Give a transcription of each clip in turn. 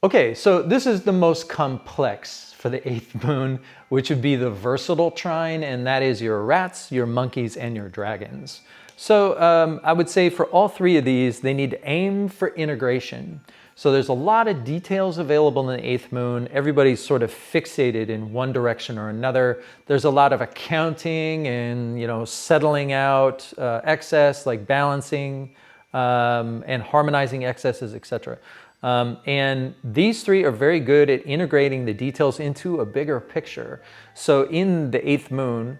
Okay, so this is the most complex for the eighth moon, which would be the versatile trine, and that is your rats, your monkeys, and your dragons. So I would say for all three of these, they need to aim for integration. So there's a lot of details available in the eighth moon. Everybody's sort of fixated in one direction or another. There's a lot of accounting and settling out excess, like balancing and harmonizing excesses, etc. And these three are very good at integrating the details into a bigger picture. So in the eighth moon,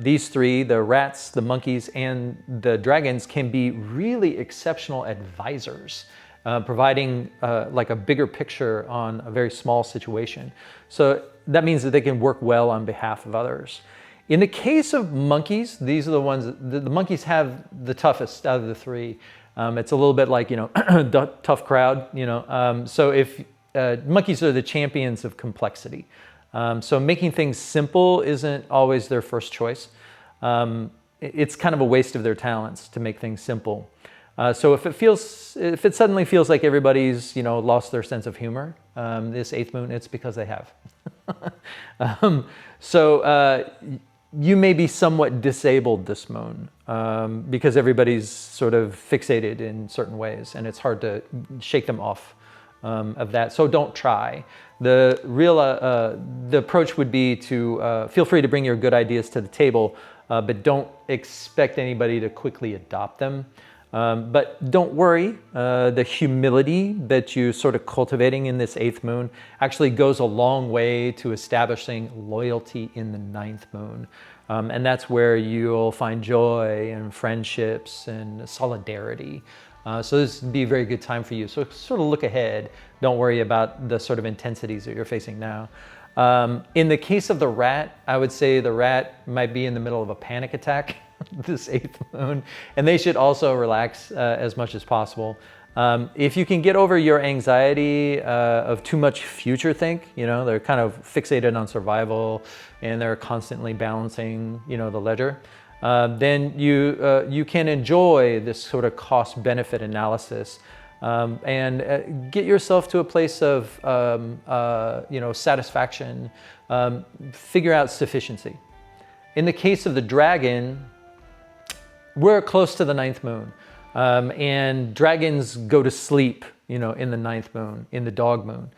these three, the rats, the monkeys, and the dragons, can be really exceptional advisors, providing like a bigger picture on a very small situation. So that means that they can work well on behalf of others. In the case of monkeys, these are the ones, the monkeys have the toughest out of the three. It's a little bit like, tough crowd, so if monkeys are the champions of complexity. So making things simple isn't always their first choice. It's kind of a waste of their talents to make things simple. So if it suddenly feels like everybody's, lost their sense of humor, this eighth moon, it's because they have. You may be somewhat disabled this moon because everybody's sort of fixated in certain ways, and it's hard to shake them off of that. So don't try. The approach would be to feel free to bring your good ideas to the table, but don't expect anybody to quickly adopt them. But don't worry, the humility that you're sort of cultivating in this eighth moon actually goes a long way to establishing loyalty in the ninth moon. And that's where you'll find joy and friendships and solidarity. So this would be a very good time for you. So sort of look ahead. Don't worry about the sort of intensities that you're facing now. In the case of the rat, I would say the rat might be in the middle of a panic attack this eighth moon, and they should also relax as much as possible. If you can get over your anxiety of too much future think, they're kind of fixated on survival and they're constantly balancing, the ledger, then you can enjoy this sort of cost-benefit analysis and get yourself to a place of satisfaction, figure out sufficiency. In the case of the dragon, we're close to the ninth moon, and dragons go to sleep, in the ninth moon, in the dog moon.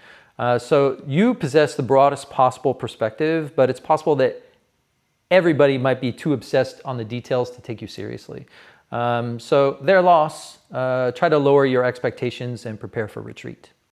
So you possess the broadest possible perspective, but it's possible that everybody might be too obsessed on the details to take you seriously. So their loss, try to lower your expectations and prepare for retreat.